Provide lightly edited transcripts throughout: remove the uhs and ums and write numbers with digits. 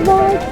bike.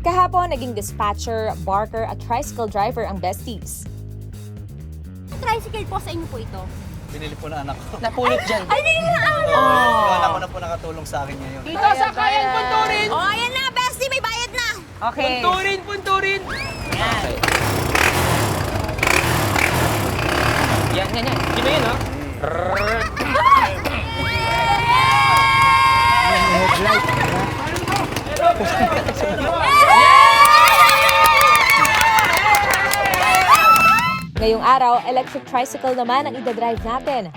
Kahapon, naging dispatcher, barker at tricycle driver ang besties. Tricycle po sa inyo po ito. Binili po na anak ko. Napulot dyan. Ay, hindi na Yung anak ko na po nakatulong sa akin ngayon. Dito sa kayan, punturin! Oh, ayan na, bestie, may bayad na. Okay. Punturin, punturin! Yan. Yan, yan, yan. Sino yun, oh? Ngayong araw, electric tricycle naman ang idadrive natin.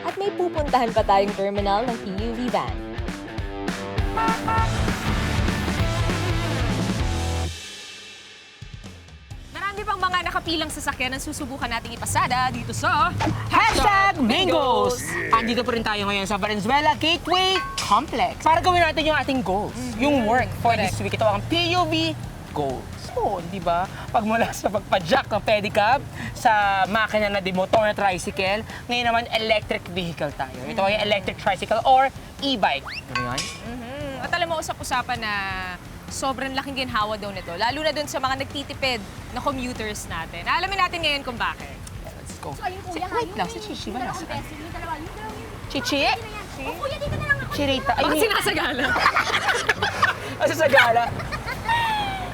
At may pupuntahan pa tayong terminal ng PUV van. Marami pang mga nakapilang sasakyan ang susubukan nating ipasada dito sa #Mingos! Andito po rin tayo ngayon sa Valenzuela Gateway Complex para gawin natin yung ating goals. Yung work for this week. Ito ang PUV goals. So, di ba? Pagmula sa pagpa-jack ng pedicab, sa makina na motor na tricycle, ngayon naman electric vehicle tayo. Ito ay electric tricycle or e-bike. Ano yan? At alam mo, usap-usapan na sobrang laking ginhawa daw nito. Lalo na dun sa mga nagtitipid na commuters natin. Alamin natin ngayon kung bakit. Let's go. So, ayun, kuya, Wait lang, si Chichi ba Dalawang nasa? bestie, yung dalawa, yung dalawa. Chichi? Oh, kuya, dito na lang ako. Chirita. Baka sinasagala. Asa sa gala?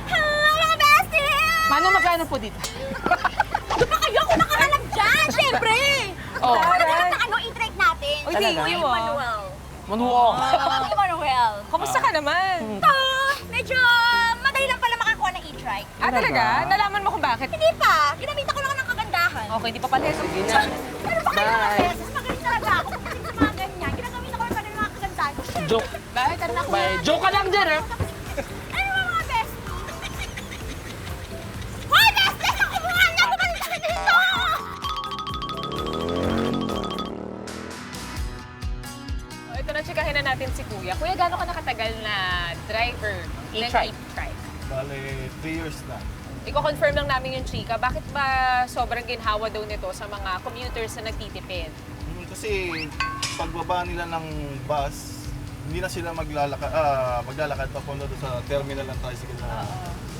Hello, mga bestie! Mano, magkano po dito? Doon pa kayo, kung nakahanap dyan, syempre! Oh. Magkakaroon ng ano, i-trike natin. Uy, thank Talaga? you, Manuel. Manuwang. Manuel. Kamusta ka naman? Ito, medyo madali lang pala makakuha ng e-trike. Ah, talaga? Nalaman mo kung bakit? Hindi pa, ginamitan ko lang ng kagandahan. Okay, hindi pa pala. Sige na. Ano ba kayo mga Bye. beses? Magaling talaga ako pagdating sa mga ganyan. Ginagamitan ko lang ng mga kagandahan. Joke. Bakit? Ano na kuya? Bye. Joke ka lang dyan, ha? Ano ba mga bestie? Hoy, bestie! Nakubuhan niya ako kanina dito! Oh, ito na, tsikahin na natin si Kuya. Kuya, gaano ka nakatagal na driver ng E-trike. e-trike? Bale, 3 years na. Iko-confirm lang namin yung chika. Bakit ba sobrang ginhawa daw nito sa mga commuters na nagtitipid? Kasi pagbaba nila ng bus, hindi na sila maglalakad papunta doon sa terminal ng tricycle na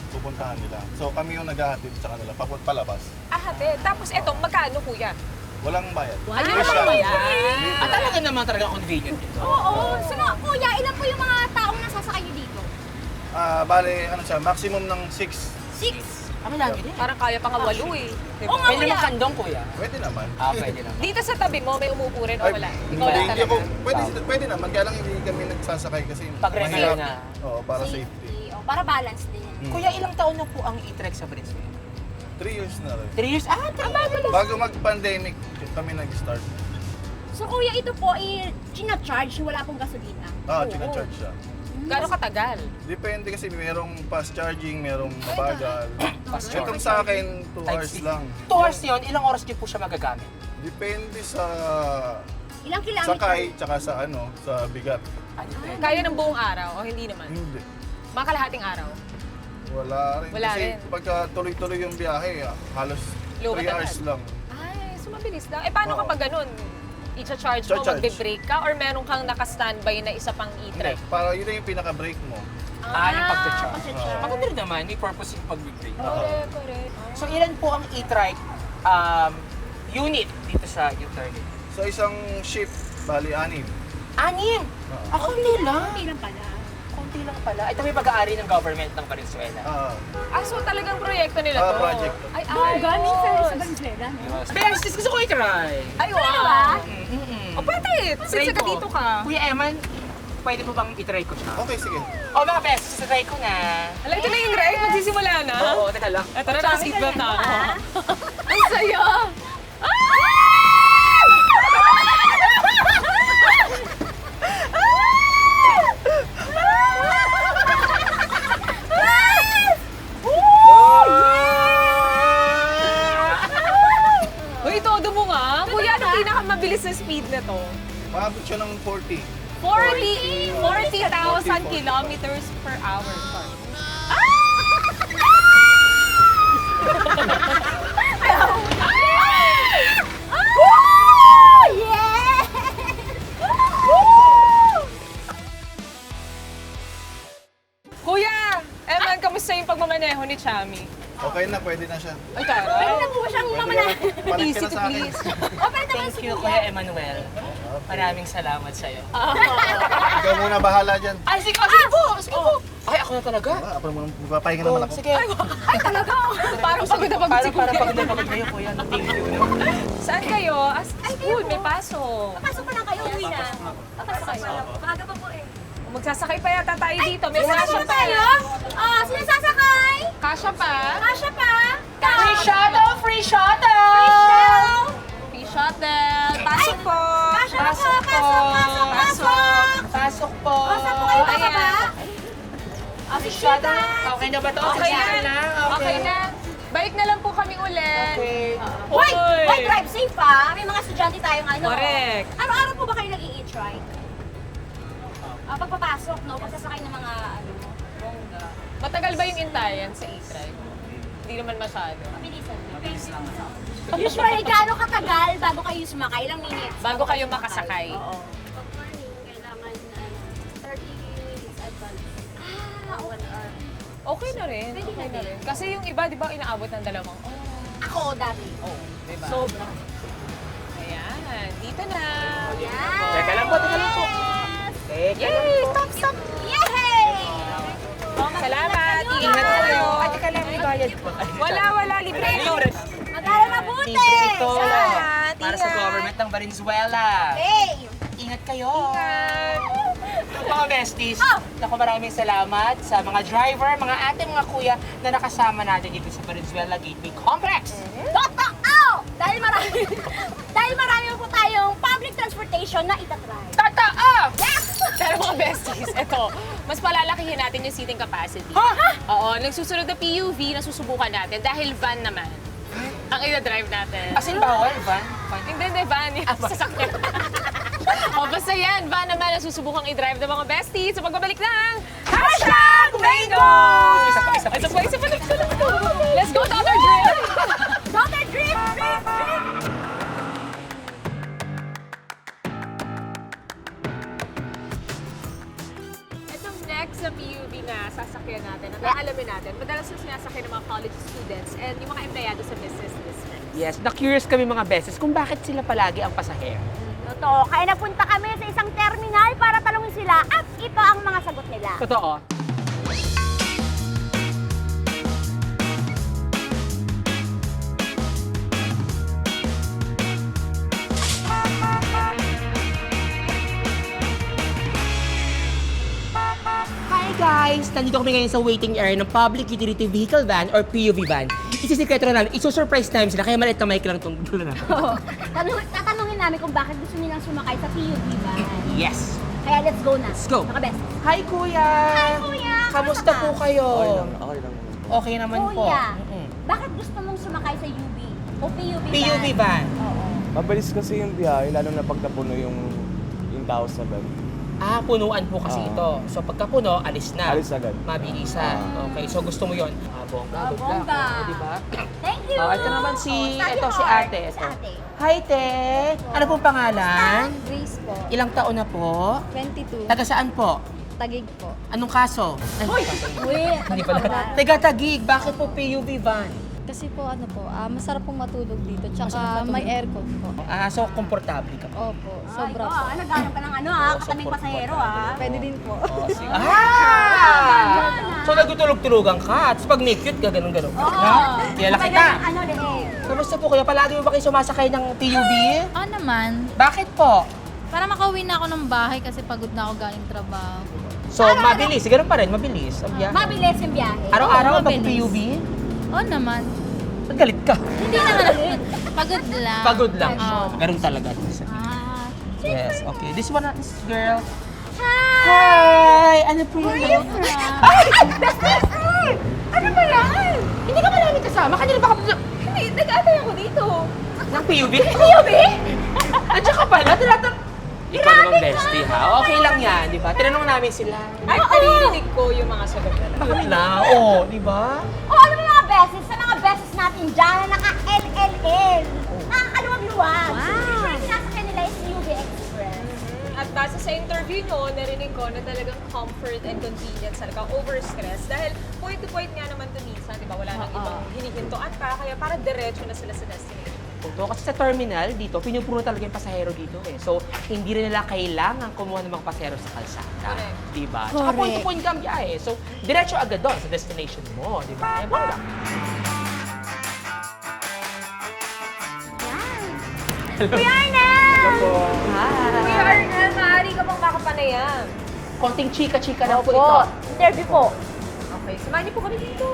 pupuntahan nila. So kami yung naghahatid sa kanila, palabas. Ah, hati. Tapos etong magkano, Kuya? Walang bayad. Ayun Cash lang lang. yan. At talaga naman talaga convenient ito. Oo. So, kuya, ilan po yung mga taong nasasakay niyo dito? Bale, ano siya, maximum ng 6. 6. Kami lang din. Parang kaya pa nga 8 eh. Diba? Oo nga, Pwede kuya. naman kandong, kuya. Pwede naman. Ah, pwede naman. Dito sa tabi mo, may umupo rin o Ay, wala? hindi, Ikaw lang hindi talaga. ako, pwede naman, kaya lang hindi kami nagsasakay kasi Pag-regular na. Oo, para safety. Oh, para balance din. Kuya, ilang taon na po ang e-trek sa Valenzuela? 3 years na rin. 3 years? Ah, tama. Bago mag-pandemic, kami nag-start. So, kuya, ito po ay gina-charge, wala pong gasolina. China-charge siya. Gano'ng katagal? Depende kasi merong fast charging, merong mabagal. Fast Itong charge. sa akin, 2 Type hours C. lang. 2 hours yun, ilang oras din po siya magagamit? Depende sa Ilang kilometer? sakay, tsaka sa sa bigat. Ah, depende. Kaya ng buong araw o hindi naman? Hindi. Mga kalahating araw? Wala rin. Wala kasi rin. pagka tuloy-tuloy yung biyahe, halos 3 Lubat hours agad. lang. Ay, so mabilis lang. Eh, paano Oo. kapag ganun? I-charge mo, Cha-charge. magbe-break ka, or meron kang naka-standby na isa pang Hindi. e-trike? Para yun na yung pinaka-break mo. Yung pagcha-charge. pagcha-charge. Maganda rin naman, may purpose yung pag-break. Correct, correct. So, ilan po ang e-trike unit dito sa internet? Sa isang shift, bali 6. 6! Ako nila. Hindi lang pala. Konti lang pala. Ito may pag-aari ng government ng Valenzuela. Ah, so talagang proyekto nila to? Project. Ay, Galing sa ayos. Valenzuela, no? Besties, gusto ko i-try. Ay, Ano ba? wow. O, pwede. Since ka dito ka. Kuya Eman, pwede po bang i-try ko siya? Okay, sige. O mga besties, try ko na. Alam, ito na yung ride. Magsisimula na. Oo, teka lang. Eto na, naka-seatbelt na ako. Ah. Ang saya! speed na to? Maabot siya ng 40. 40,000 kilometers per hour. Sorry. Oh, yeah! Kuya! Eman, kamusta yung pagmamaneho ni Chami? Okay na, pwede na siya. Ay, Pwede taray. na po ba siyang Pwede mamala? na. Palit ka na sa akin. O, pwede naman Thank you, Kuya Emmanuel. Maraming salamat sa'yo. Ikaw muna bahala dyan. Ay, sige po! Sige po! Ay, ako na talaga. Ako naman, mapapahinga naman ako. Sige. Ay, talaga? Parang pagod na pagod si Para Kuya. pagod na pagod kayo, Kuya. Thank you. Saan kayo? School, may pasok. Papasok pa lang kayo, uwi na. Papasok kayo. Maaga pa po eh. Magsasakay pa yata tayo dito. May Sasakay kasya pa pa. tayo? Ah, sino sasakay? Kasya pa. Kasya pa? Free shuttle! Free shuttle! Shell? Free shuttle. Pasok po. Kasya na po, pasok. Pasok po! O, saan po kayo Ayan. bababa? Free shuttle? Okay na ba to? Okay Sige na. Okay na. Balik na lang po kami ulit. Okay. Hoy, drive safe pa. May mga estudyante tayong ano. Correct. Araw-araw po ba kayo nag-i-try? Pagpapasok, no? Pagsasakay ng mga ano, bongga. Matagal ba yung intayan sa e-drive? Hindi naman masyado. Mabilisan. Usually, gaano katagal bago kayo sumakay? Ilang minutes? Bago kayo makasakay. Oo. Pag morning, kailangan 30 minutes advance. Ah, 1 hour. Okay na rin. Pwede Okay na na rin. Kasi yung iba, di ba, inaabot ng 2 oras. ako dati. Oh, di ba? Sobra. Ayan, dito na. Yan. Teka lang po, teka lang po. Teka lang Yay! po. Stop! Yay! Salamat. Kayo, Ingat ha? kayo. Ay, teka lang, may bayad po. Wala. Libre ito. Mag-aral mabuti! Libre ito. Salamat. Para sa Ingat. government ng Valenzuela. Hey! Ingat kayo. Ingat. Mga besties, Oh! naku, maraming salamat sa mga driver, mga ate, mga kuya na nakasama natin dito sa Valenzuela Gateway Complex. Totoo! Dahil marami po tayong public transportation na itatry. Totoo! Pero mga besties, eto, mas palalakihin natin yung seating capacity. Ha? Oo, nagsusunod na PUV na susubukan natin dahil van naman ang ida-drive natin. As in, bawal, van? Hindi, van. Yung sasakyan. O, basta yan. Van naman ang susubukang i-drive ng mga besties. So, pagbabalik ng #Mangoes! Isa pa. Isa pa. Let's go, Daughter Drill! Daughter drift! Itong next na PUV na sasakyan natin, at alamin natin, madalas yung sinasakyan ng mga college students and yung mga empleyado sa business district. Yes, na-curious kami mga beses kung bakit sila palagi ang pasahero. Totoo, kaya napunta kami sa isang terminal para tanungin sila at ito ang mga sagot nila. Totoo. Hi guys! Nandito kami ngayon sa waiting area ng Public Utility Vehicle Van or PUV Van. Isisikreto na namin, isusurprise namin sila, kaya maliit na mic lang itong dulo na. Tatanungin namin kung bakit gusto nilang sumakay sa PUV van. Yes! Kaya let's go na. Let's go. Mga best. Hi Kuya! Hi, Kuya! Kamusta po kayo? Okay lang. Okay naman po. Kuya, Mm-mm. bakit gusto mong sumakay sa UV? O PUV van? PUV Van. Oo. Mabilis kasi yung biyahe, lalo na pag napuno yung tao sa van. Ah, punuan po kasi ito. So pagka puno, alis na. Alis agad. Mabilisan. Okay, so gusto mo yon. Ah, bongga. Ah, good luck. bongga. Oh, di ba? Thank you! Oh, ito naman si, Study ito si hard. ate. Si Ito. ate. Hi, te. Ano pong pangalan? Grace po. Ilang taon na po? 22. Taga saan po? Tagig po. Anong kaso? Ay, Wait, hindi pala. Taga Tagig. Bakit po PUV van? Kasi po ano po, masarap pong matulog dito. Tsaka may aircon po. Ah, so komportable ka po. Opo, sobra po. Naghanap ka ng ano kataming pasahero Pwede din po. Oh, sige. Ah! So nagtutulog-tulugan ka. Tapos pag may cute ka, ganun-ganun. No? Kilala kita. Ano, leeg. Kamusta po kayo? Palagi mo ba kayo sumasakay ng PUV? Oo naman. Bakit po? Para makauwi na ako ng bahay kasi pagod na ako galing trabaho. So, mabilis. Ganun pa rin, mabilis. Ang biyahe. Mabilis yung biyahe. Araw-araw Oo, pag mabilis. PUV? Oo naman. Ba't galit ka? Hindi naman. Pagod lang. Pagod lang. Oo. Ganun talaga. Ah. Yes, okay. This one, this girl. Hi! Ano po yun? Ay! Ano ba yan? Hindi ka ba namin kasama? Kanina baka... Hindi, nag-atay ako dito. Ng PUV? PUV? Nandiyan ka pala, ikaw naman bestie ha. Okay lang yan, di ba? Tinanong namin sila. Ay, naririnig ko yung mga sagot nila. Bakit na? Oo, di ba? O ano mo mga beses, sa mga beses natin dyan na naka-LLL. Nakakaluwag-luwag. Wow. Yung sinasakyan nila is UV Express. At base sa interview nyo, narinig ko na talagang comfort and convenience talaga over-stress. Dahil point to point nga naman to minsan, di ba? Wala nang ibang hinihintuan pa, kaya para diretso na sila sa destination. Ito, kasi sa terminal dito, pinupuno talaga yung pasahero dito eh. So, hindi rin nila kailangan kumuha ng mga pasahero sa kalsada. Correct. Di ba? Tsaka point to point ka ang biyahe. So, diretso agad doon sa destination mo. Di ba? Eh, bangga. Kuya Arnel! Kuya Arnel, maaari ka bang makapanayam? Konting chika-chika lang po ito. Po, interview po. Okay, samahan niyo po kami dito.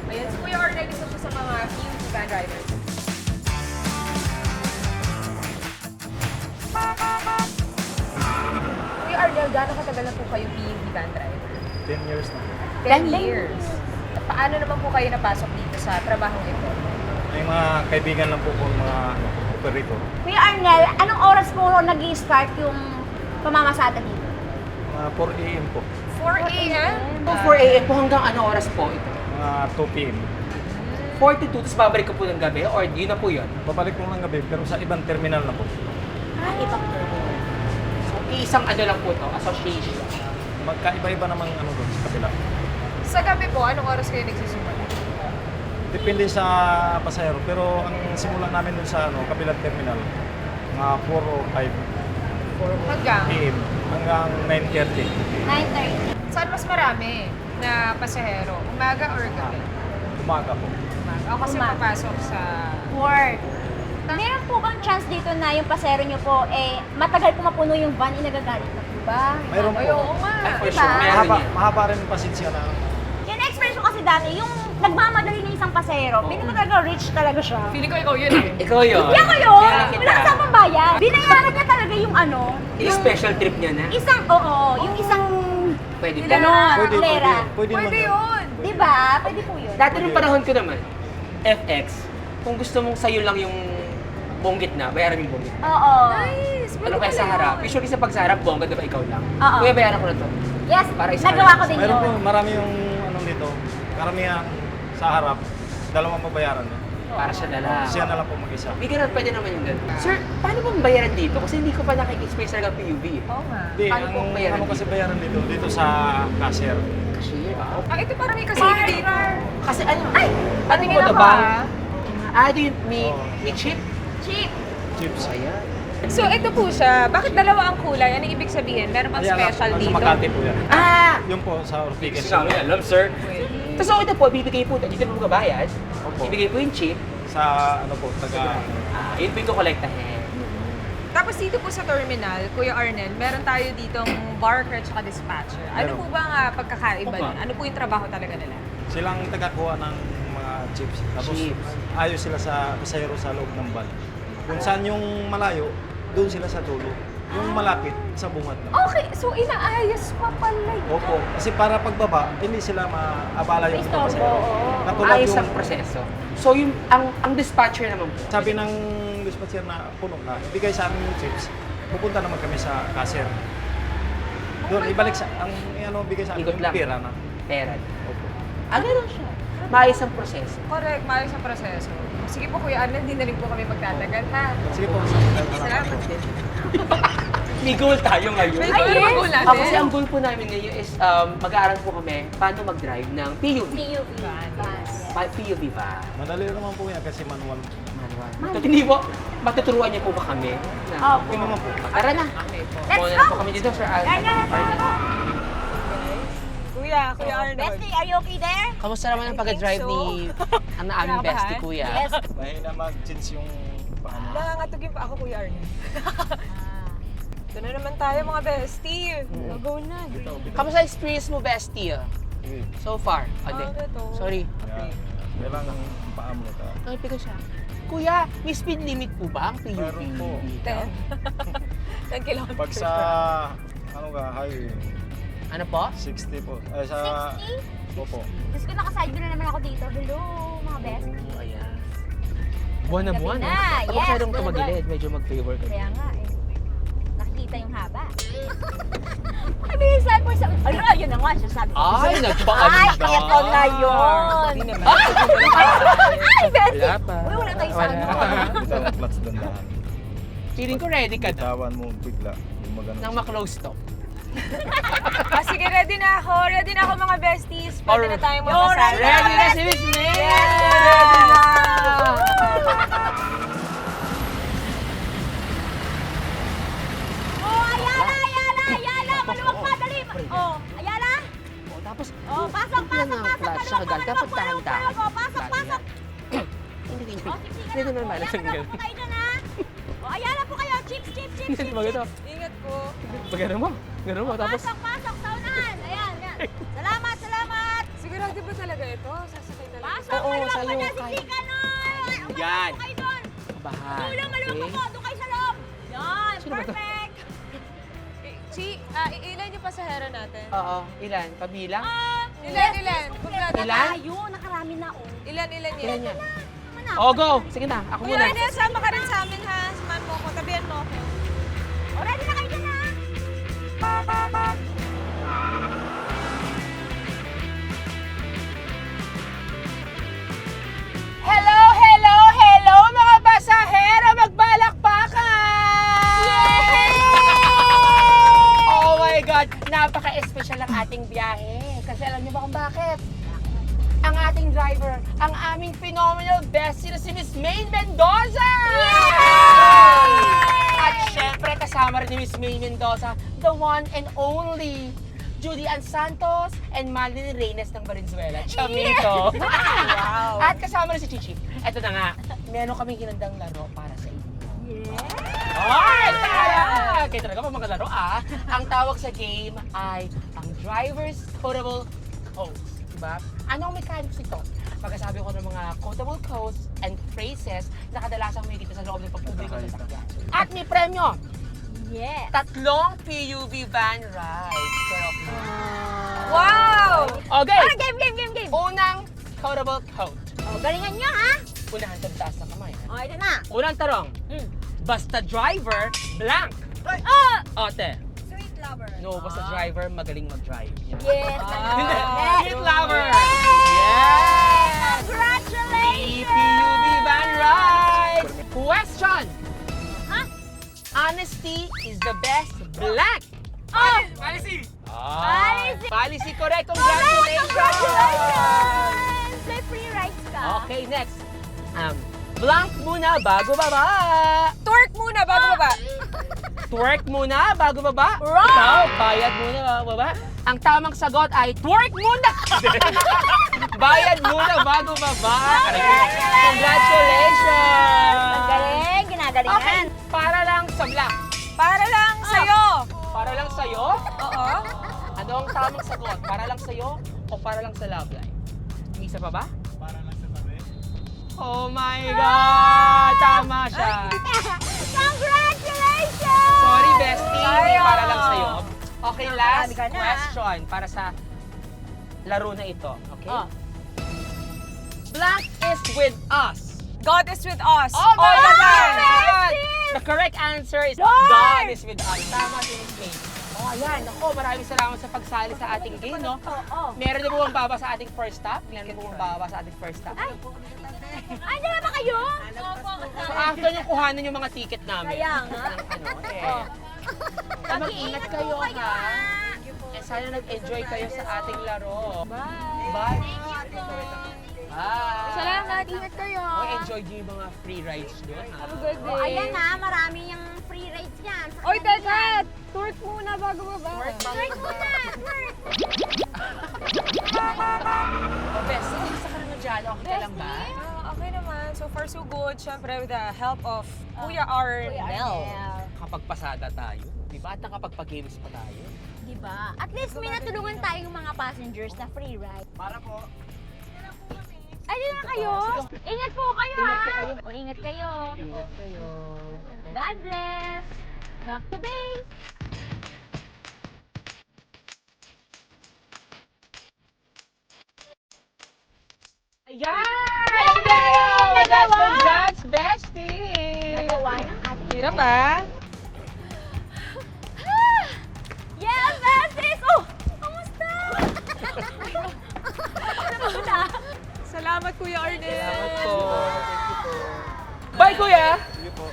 Ayan, si Kuya Arnel, isa siya sa mga PUV van drivers. Kuya Arnel, gaano katagal na po kayo PUV van driver? 10 years na po. 10 years. At paano naman po kayo napasok dito sa trabahong ito? May mga kaibigan lang po kung mga operator. Kuya Arnel, anong oras po nag-i-start yung pamamasada dito? Mga 4 a.m. po. 4 a.m.? So, 4 a.m. po hanggang anong oras po ito? Mga 2 p.m. 42, tapos babalik ka po ng gabi or yun na po yun? Babalik po ng gabi pero sa ibang terminal na po. Ibang terminal. So, isang ano lang po to, association. Magkaiba-iba namang ano doon sa kapila. Sa gabi po, anong oras kayo nagsisimula? Depende sa pasahero pero ang simula namin doon sa kabilang terminal mga 4 o 5 Hanggang? p.m. hanggang 9:30. 9:30. Saan mas marami na pasahero? Umaga or gabi? Umaga po. Umaga. Ako kasi Umaga. papasok sa... Work. Meron po bang chance dito na yung pasero nyo po, matagal po mapuno yung van, inagagalit na po ba? Mayroon Ay, po. oo nga. Ay, for Diba? sure. Meron yan. Mahaba rin yung pasensya na. Yung experience ko kasi dati, yung nagmamadali na isang pasero, feeling ko talaga rich talaga siya. Feeling ko ikaw yun eh. Ikaw yun. Hindi ako yun! Kaya kita. Wala sa pambayan. Binayaran niya talaga yung ano, Yung special trip niya na. isang, oo, yung isang Pwede po. ganon, Pwede lera. naman Pwede yun. yun. Diba? Pwede po yun. Dati nung panahon ko naman, FX, kung gusto mong sa'yo lang yung buong gitna, bayaran yung buong gitna. Oo. Nice. Ano kaya sa harap? Usually sa pagsaharap, bongga, diba ikaw lang? Oo. Kuya, bayaran ko na to. Yes, Para isa nagawa lang. ko din Mayroon po, yun. marami yung dito. Karamihan sa harap, dalawang babayaran niya. Para siya na lang. Siya na lang po mag-isa. May ganun, pwede naman yung ganun. Sir, paano bang bayaran dito? Kasi hindi ko pa nakik-experience talaga PUV eh. Oo nga. Hindi, Paano po ang bayaran ano kasi dito? bayaran dito sa cashier. Cashier. Ah, ito parang may kasino dito. Kasi ano? Ay! Ano Patingin mo ako, ba? ah. Ito yung may chip. Cheap. Chips. Ayan. So, ito po siya. Bakit dalawa ang kulay? Ano ibig sabihin? Meron bang Ayan, special sa dito? Makati po yan. Ah! Yung po sa Ortigas. Sinabi, alam sir. Tapos ito po, bibigay po, dito mo magabayad. Opo. Ibigay po yung chip. Sa ano po, taga... Yun po yung kukolektahin. Tapos dito po sa terminal, Kuya Arnel, meron tayo ditong barker at dispatcher. Ano Meron. po ba ang pagkakaiba Opo. nun? Ano po yung trabaho talaga nila? Silang tagakuha ng mga chips. Tapos Chips. ayos sila sa pasahero sa loob ng van. Kung saan yung malayo, doon sila sa dulo. Yung malapit, sa bungat lang. Okay, so inaayos pa pala yun. Opo. Kasi para pagbaba, hindi sila maabala yung Istorbo, pasahero. oo. Katulad Ayos yung ang proseso. So yung, ang dispatcher naman po. sabi ng dispatcher na puno na, ibigay sa amin yung chips. Pupunta naman kami sa cashier. Doon, ibalik sa, ang ano, bigay sa amin Ikot yung lang. pera na. Pera. Opo. Ganun siya. Maayos ang proseso. Correct, maayos ang proseso. Sige po Kuya Arnel, hindi na rin po kami magtatagal ha. Sige po. Salamat. May goal tayo ngayon. May goal ba po natin? Kasi ang goal po namin ngayon is mag-aaral po kami paano mag-drive ng PUV. PUV. Bus. PUV van. Madali naman po yan kasi manual. Manual. Hindi po, matuturuan niyo po ba kami? Na, Opo. Yun naman po. Tara na. Let's Muna go! po kami dito, Sir Al. Kuya Arnold. Bestie, are you okay there? Kamusta naman ang pag-drive ni ang aming bestie, kuya? Yes. Mahina mag-change yung paano. Nangangatugin pa ako Kuya Arnel. Ito na naman tayo mga bestie. Go na. Kamusta experience mo, bestie? So far? Ade. Ito. Sorry. Yan. Kailangan paa mo ito. Nakipin ko siya. Kuya, may speed limit po ba ang PUV? Meron po. 10 kilometers. Pag sa ano ka, highway, Ano po? 60 po. Ay, sa... 60? Opo. Diyos ko, nakaside na naman ako dito. Hello, mga bestie. Oh, ayan. Buwan na buwan. Gabi Eh. na, Huwag yes, masyadong buwan na tumagilid. Medyo mag-favor ka. Kaya nga eh. Nakikita yung haba. Ay, bilisan po sa... Ano, yun na nga siya sabi ko. Ay, nagpaandar. Ay, eto na yun. Hindi naman. Ay, Bessie. Wala pa. Uy, wala tayo sa Wala. ano. Ikaw ang clutch doon lahat. Feeling ko ready ka na. Bitawan mo bigla. Yung magano. Nang ma-close to. Sige, ready na ako. Ready na ako mga besties. Pwede na tayong Yo, mamasal. Ready na si Miss May! Yes! Ready na! Oh, Ayala! Maluwag pa, dali! Oh, Ayala! Oh, tapos, Oh, pasok! flash siya agad. Dapat dahan-dahan. Oh, pasok! Hindi, hindi. Oh, siksikan Hindi na. naman Ayala, malas. daw po kayo dyan, ha? Oh, Ayala po kayo! Chips! Hindi ba ito? Ingat po. Pag gano'n mo. Gano'n mo. Tapos, Pasok! Sa unahan! Ayan! Salamat! Sigurado ba talaga ito? Sasakay talaga. Pasok! Oo, Maluwag sa'yo, pa dyan! kaya. Siksikan na! Yan. Pasok kayo doon! bahan. Maluwag po! Doon kayo sa loob! Yan! Sino ba to? Perfect! Ilan yung pasahero natin? Oo, ilan? Pabilang? Ilan? Kompleto Ilan? tayo! Nakarami na, oh. Ilan Ilan yan? yan? Naman Oh, go! Sige na, ako Kuya muna. Rene, sama ka rin sa amin ha. Samahan mo ako, tabihan mo ako. Oh, ready na kayo dyan, ha? Hello, mga pasahero! Magbalakbakan! Oh my God! Napaka-espesyal ang ating biyahe. Kasi alam niyo ba kung bakit? Ang ating driver, ang aming phenomenal bestie na si Miss May Mendoza! At syempre, kasama rin ni Miss May Mendoza, the one and only Judy Ann Santos and Madeline Reynes ng Valenzuela. Chamito! Wow! At kasama rin si Chichi. Eto na nga, meron kaming hinandang laro para sa inyo. Ay! Kaya talaga pa mga laro Ang tawag sa game ay ang driver's quotable quotes. Diba? Ano ang mechanics nito? Pagkasabi ko ng mga quotable quotes and phrases na kadalasang may dito sa loob ng pagpubliko sa sakyan. At may premyo! Yes. 3 PUV van rides. Pero, Wow! okay! Oh, game! Unang quotable quote. Oh, galingan nyo, ha? Unahan sa taas ng kamay. Oh, ito na. Unang tarong. Basta driver, blank. Oh! Ote. Sweet lover. No, basta driver, magaling mag-drive. Yan. Yes. Hindi. Yes. Sweet lover. Yes! Congratulations! PUV van ride. Question. Ha? Honesty is the best blank. Oh! Policy. Policy. Policy correct. Congratulations! Congratulations. May free rides ka. Okay, next. Blank muna bago baba. Twerk muna bago baba. Twerk muna bago baba. Wrong! Ikaw, bayad muna bago baba. Ang tamang sagot ay twerk muna. Bayad muna bago baba. Congratulations! Galing, ginagalingan. Okay, para lang sa blank. Para lang sa'yo. Para lang sa'yo? Oo. Ano ang tamang sagot? Para lang sa'yo o para lang sa love life? May isa pa ba? Para lang sa tabi. Oh my God! Tama siya. Congratulations! Sorry, bestie. Hindi Sayang. para lang sa'yo. Okay, last Marami ka na. question para sa laro na ito. Okay? Oh. Blank is with us. God is with us. Oh my all the God! time. The correct answer is Lord! God is with us. Tama si Miss May. Oh, ayan. Ako, maraming salamat sa pagsali sa ating game, no? Oo. Meron na bumang baba sa ating first stop? Meron na bumang baba sa ating first stop? Ay! Andiyan na ba kayo? So, after nyo kuhanin yung mga ticket namin. Kaya nga. Oh. Mag-ingat kayo, ha? Eh, sana nag-enjoy kayo sa ating laro. Bye! Bye! Bye! Salamat, ingat kayo. Oh, enjoy nyo yung mga free rides doon, ha? Oh, ayan na, marami yung free rides yan. Oy, teka! Twerk muna bago baba. Twerk muna! Twerk! Oh, Bessie, hindi sa ka na madyado. Okay ka lang ba? Okay naman. So far, so good. Siyempre, with the help of Kuya Arnel. Kapag pasada tayo, di ba? At nakapagpag-games pa tayo. Diba? At least may natulungan tayong mga passengers na free ride. Para po. Ayun na kayo. Ingat po kayo, ha? O, ingat kayo. Ingat kayo. God bless. Back to base. Ayan! Congrats, Beth! Sarap ah! Yes, besties! Oh, kamusta? Salamat, Kuya Arnel. Salamat po. Bye, Kuya! Bye po!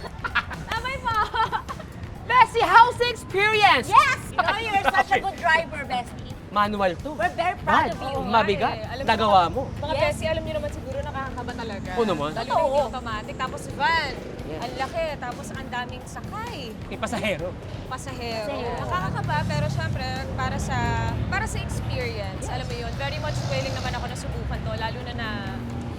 Bestie, how's the experience? Yes! You know, you're such a good driver, bestie. Manual to. We're very proud of you. Mabigat. Alam mo, Nagawa mo. Mga Yes. Bessie, alam niyo naman siguro nakakakaba talaga. Oo naman. Lalo na yung automatic. Tapos van, Yes. ang laki. Tapos ang daming sakay. May pasahero. Pasahero. Pasahero. Nakakakaba, pero syempre, para sa experience, alam mo yun, very much willing naman ako na subukan to, lalo na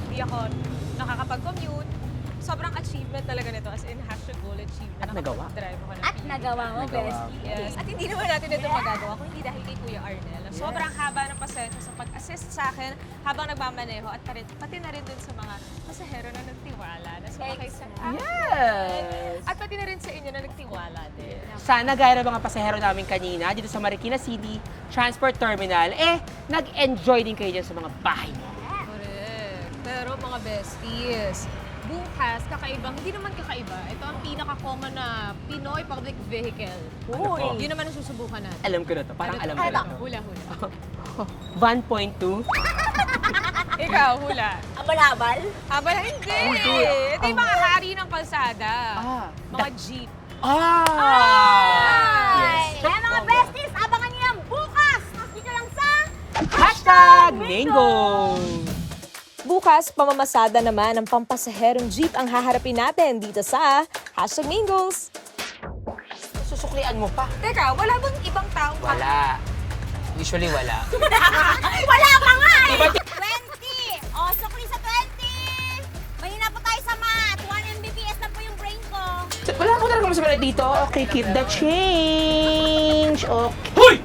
hindi ako nakakapag-commute. Sobrang achievement talaga nito, as in #goal achievement. At nagawa. Drive ako ng At nagawa mo, bestie. Yes. At hindi naman natin ito magagawa kung hindi dahil kay Kuya Arnel. Sobrang haba ng pasensya sa pag-assist sa akin habang nagmamaneho at pati na rin dun sa mga pasahero na nagtiwala na sumakay sa akin. Yes! At pati na rin sa inyo na nagtiwala din. Sana gaya ng mga pasahero namin kanina dito sa Marikina City Transport Terminal, nag-enjoy din kayo dyan sa mga bahay niyo. Correct. Pero mga besties, bukas, hindi naman kakaiba. Ito ang pinaka-common na Pinoy public vehicle. Uy. Yun naman ang susubukan natin. Alam ko na to, parang alam ko na to. Hula-hula. Van point 2. Ikaw, hula. Abalabal? Aba, hindi. Ito yung mga hari ng kalsada. Mga jeep. Yes. Kaya mga besties, abangan niyo yan bukas! Dito lang sa... #Mango! Bukas, pamamasada naman ng pampasaherong jeep ang haharapin natin dito sa #Mingles. Susuklian mo pa. Teka, wala bang ibang taong Wala. Usually wala. Wala pa nga eh! Diba, 20! O, sukli sa 20! Mahina po tayo sa math. 1 Mbps na po yung brain ko. wala ko talaga masasabi dito. Okay, keep the change. Okay. Hoy!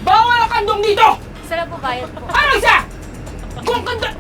Bawal ang kandong dito! Sarap po bayad po. Ano isa? Kung kanda...